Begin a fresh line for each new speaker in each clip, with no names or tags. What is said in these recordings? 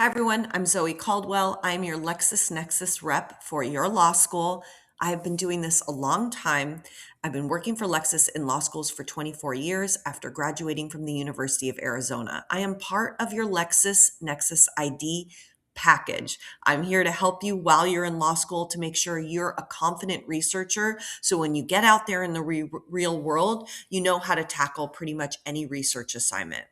Hi, everyone. I'm Zoe Caldwell. I'm your LexisNexis rep for your law school. I have been doing this a long time. I've been working for Lexis in law schools for 24 years after graduating from the University of Arizona. I am part of your LexisNexis ID package. I'm here to help you while you're in law school to make sure you're a confident researcher. So when you get out there in the real world, you know how to tackle pretty much any research assignment.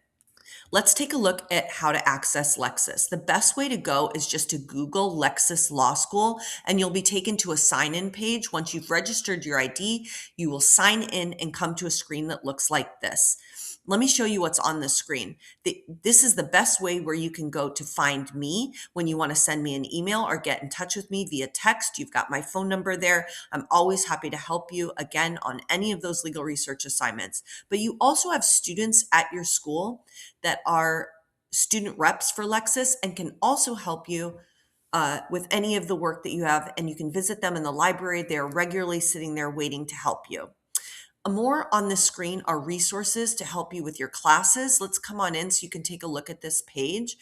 Let's take a look at how to access Lexis. The best way to go is just to Google Lexis Law School, and you'll be taken to a sign in page. Once you've registered your ID, you will sign in and come to a screen that looks like this. Let me show you what's on the screen. This is the best way where you can go to find me when you want to send me an email or get in touch with me via text. You've got my phone number there. I'm always happy to help you again on any of those legal research assignments. But you also have students at your school that are student reps for Lexis and can also help you with any of the work that you have. And you can visit them in the library. They're regularly sitting there waiting to help you. More on the screen are resources to help you with your classes. Let's come on in so you can take a look at this page.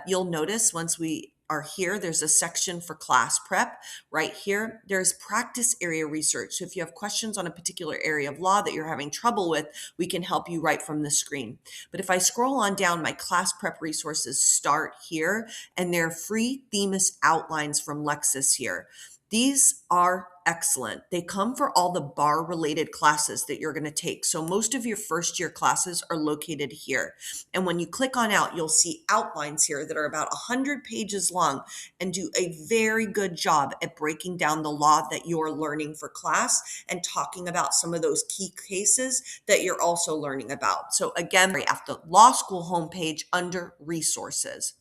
You'll notice once we are here, there's a section for class prep. Right here, there's practice area research. So if you have questions on a particular area of law that you're having trouble with, we can help you right from the screen. But if I scroll on down, my class prep resources start here, and they're free themis outlines from Lexis here. These are excellent. They come for all the bar related classes that you're going to take. So most of your first year classes are located here. And when you click on out, you'll see outlines here that are about 100 pages long and do a very good job at breaking down the law that you're learning for class and talking about some of those key cases that you're also learning about. So again, at the law school homepage under resources.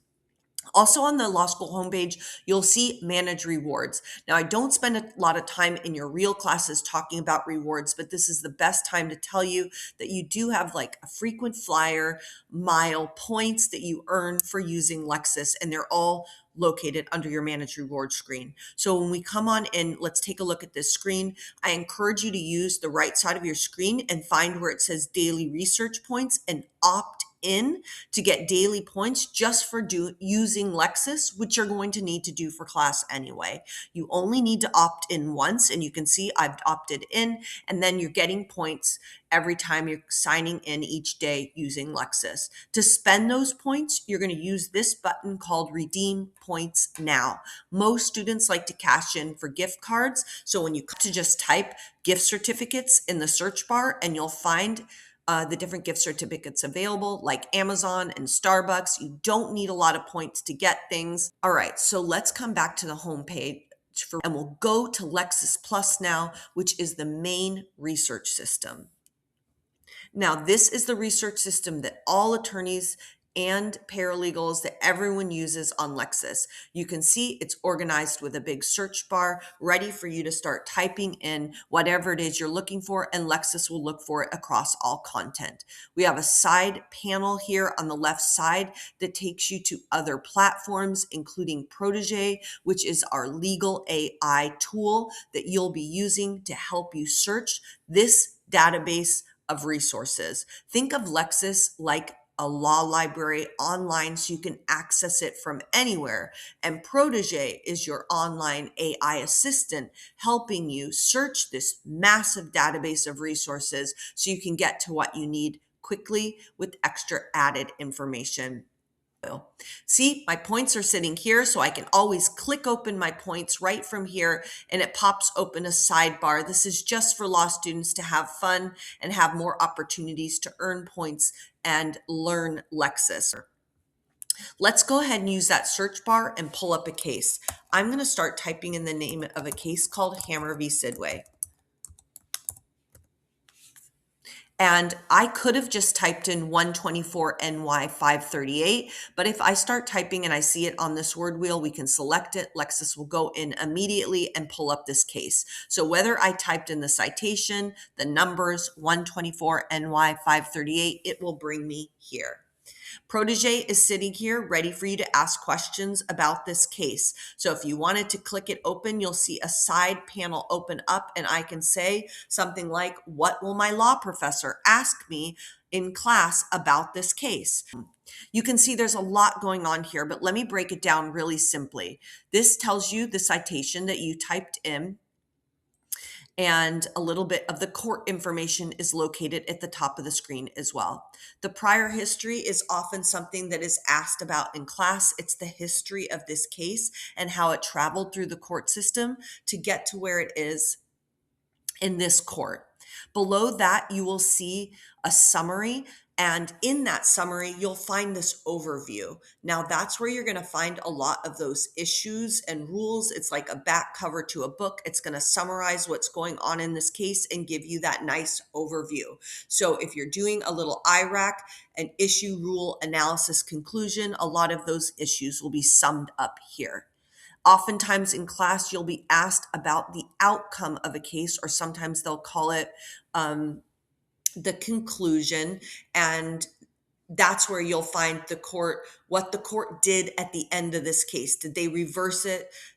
Also on the law school homepage, you'll see manage rewards. Now, I don't spend a lot of time in your real classes talking about rewards, but this is the best time to tell you that you do have like a frequent flyer mile points that you earn for using Lexis, and they're all located under your manage reward screen. So when we come on in, let's take a look at this screen. I encourage you to use the right side of your screen and find where it says daily research points and opt in to get daily points just for using Lexis, which you're going to need to do for class anyway. You only need to opt in once, and you can see I've opted in, and then you're getting points every time you're signing in each day using Lexis. To spend those points, you're going to use this button called Redeem Points Now. Most students like to cash in for gift cards, so when you come to just type gift certificates in the search bar, and you'll find the different gift certificates available, like Amazon and Starbucks. You don't need a lot of points to get things. All right, so let's come back to the home page and we'll go to Lexis Plus now, which is the main research system. Now, this is the research system that all attorneys and paralegals that everyone uses on Lexis. You can see it's organized with a big search bar ready for you to start typing in whatever it is you're looking for, and Lexis will look for it across all content. We have a side panel here on the left side that takes you to other platforms, including Protege, which is our legal AI tool that you'll be using to help you search this database of resources. Think of Lexis like a law library online so you can access it from anywhere. And Protege is your online AI assistant helping you search this massive database of resources so you can get to what you need quickly with extra added information. See, my points are sitting here, so I can always click open my points right from here, and it pops open a sidebar. This is just for law students to have fun and have more opportunities to earn points and learn Lexis. Let's go ahead and use that search bar and pull up a case. I'm going to start typing in the name of a case called Hammer v. Sidway. And I could have just typed in 124 NY 538, but if I start typing and I see it on this word wheel, we can select it. Lexis will go in immediately and pull up this case. So whether I typed in the citation, the numbers 124 NY 538, it will bring me here. Protege is sitting here ready for you to ask questions about this case. So if you wanted to click it open, you'll see a side panel open up, and I can say something like, what will my law professor ask me in class about this case. You can see there's a lot going on here, but let me break it down really simply. This tells you the citation that you typed in, and a little bit of the court information is located at the top of the screen as well. The prior history is often something that is asked about in class. It's the history of this case and how it traveled through the court system to get to where it is in this court. Below that, you will see a summary, and in that summary, you'll find this overview. Now, that's where you're going to find a lot of those issues and rules. It's like a back cover to a book. It's going to summarize what's going on in this case and give you that nice overview. So if you're doing a little IRAC, an issue, rule, analysis, conclusion, a lot of those issues will be summed up here. Oftentimes in class, you'll be asked about the outcome of a case, or sometimes they'll call it the conclusion. And that's where you'll find the court, what the court did at the end of this case. Did they reverse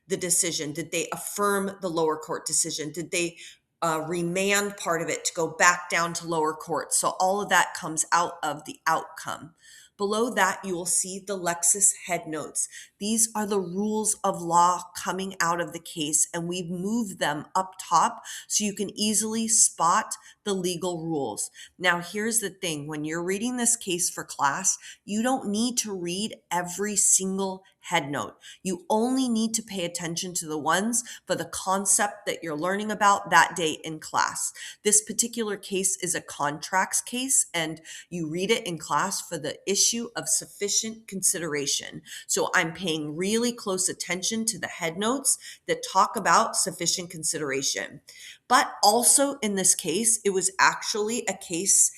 the decision? Did they affirm the lower court decision? Did they remand part of it to go back down to lower court? So all of that comes out of the outcome. Below that, you will see the Lexis head notes. These are the rules of law coming out of the case, and we've moved them up top so you can easily spot the legal rules. Now, here's the thing. When you're reading this case for class, you don't need to read every single head note. You only need to pay attention to the ones for the concept that you're learning about that day in class. This particular case is a contracts case, and you read it in class for the issue of sufficient consideration. So I'm paying really close attention to the head notes that talk about sufficient consideration. But also in this case, it was actually a case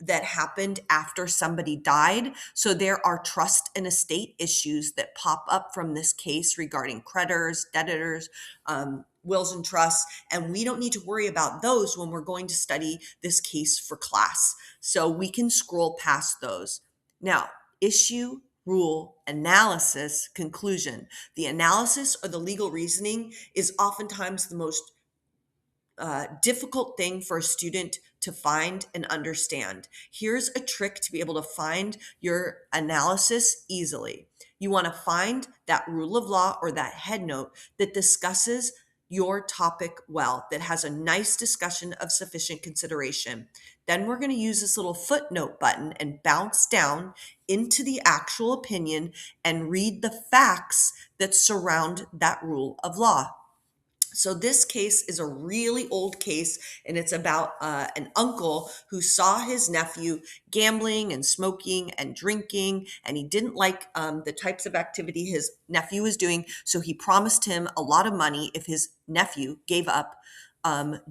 that happened after somebody died. So there are trust and estate issues that pop up from this case regarding creditors, debtors, wills and trusts, and we don't need to worry about those when we're going to study this case for class. So we can scroll past those. Now, issue, rule, analysis, conclusion. The analysis or the legal reasoning is oftentimes the most difficult thing for a student to find and understand. Here's a trick to be able to find your analysis easily. You want to find that rule of law or that head note that discusses your topic well, that has a nice discussion of sufficient consideration. Then we're going to use this little footnote button and bounce down into the actual opinion and read the facts that surround that rule of law. So this case is a really old case, and it's about an uncle who saw his nephew gambling and smoking and drinking, and he didn't like the types of activity his nephew was doing, so he promised him a lot of money if his nephew gave up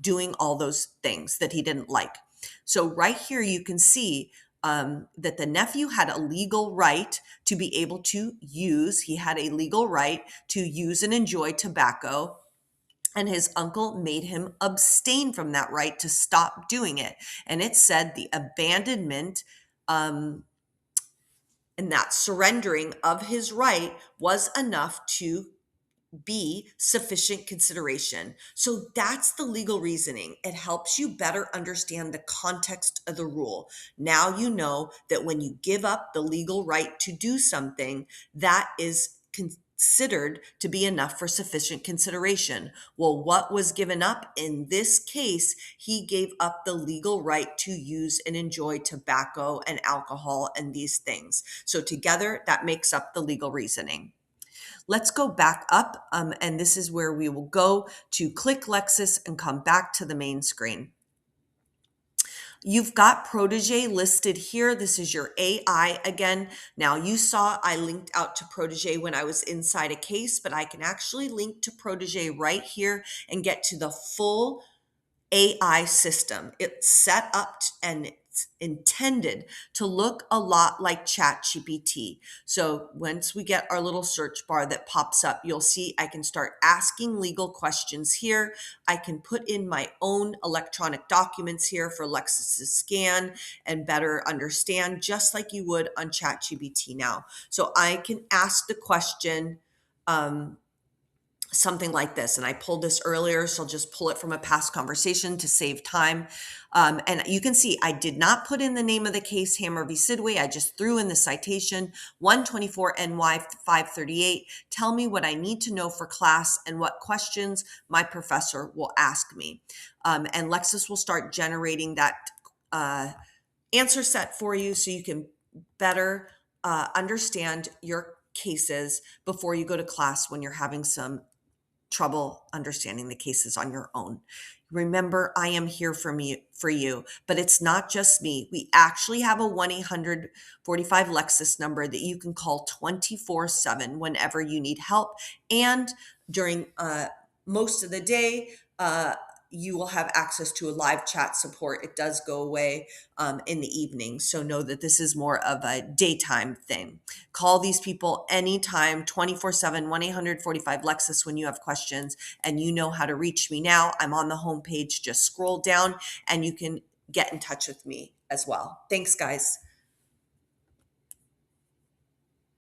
doing all those things that he didn't like. So right here you can see that the nephew had a legal right to be able to use, he had a legal right to use and enjoy tobacco, and his uncle made him abstain from that right to stop doing it. And it said the abandonment and that surrendering of his right was enough to be sufficient consideration. So that's the legal reasoning. It helps you better understand the context of the rule. Now you know that when you give up the legal right to do something, that is considered to be enough for sufficient consideration. Well, what was given up in this case? He gave up the legal right to use and enjoy tobacco and alcohol and these things. So together, that makes up the legal reasoning. Let's go back up, and this is where we will go to click Lexis and come back to the main screen. You've got Protégé listed here. This is your AI again. Now you saw I linked out to Protégé when I was inside a case, but I can actually link to Protégé right here and get to the full AI system. It's set up and it's intended to look a lot like ChatGPT. So once we get our little search bar that pops up, you'll see I can start asking legal questions here. I can put in my own electronic documents here for Lexis to scan and better understand, just like you would on ChatGPT now. So I can ask the question, something like this. And I pulled this earlier, so I'll just pull it from a past conversation to save time. And you can see I did not put in the name of the case, Hammer v. Sidway. I just threw in the citation, 124 NY 538. Tell me what I need to know for class and what questions my professor will ask me. And Lexis will start generating that answer set for you so you can better understand your cases before you go to class when you're having some trouble understanding the cases on your own. Remember, I am here for you, but it's not just me. We actually have a 1-800-45 Lexis number that you can call 24/7 whenever you need help. And during most of the day, you will have access to a live chat support. It does go away in the evening. So know that this is more of a daytime thing. Call these people anytime, 24/7, 1-800-45 Lexis when you have questions, and you know how to reach me now. I'm on the homepage. Just scroll down and you can get in touch with me as well. Thanks, guys.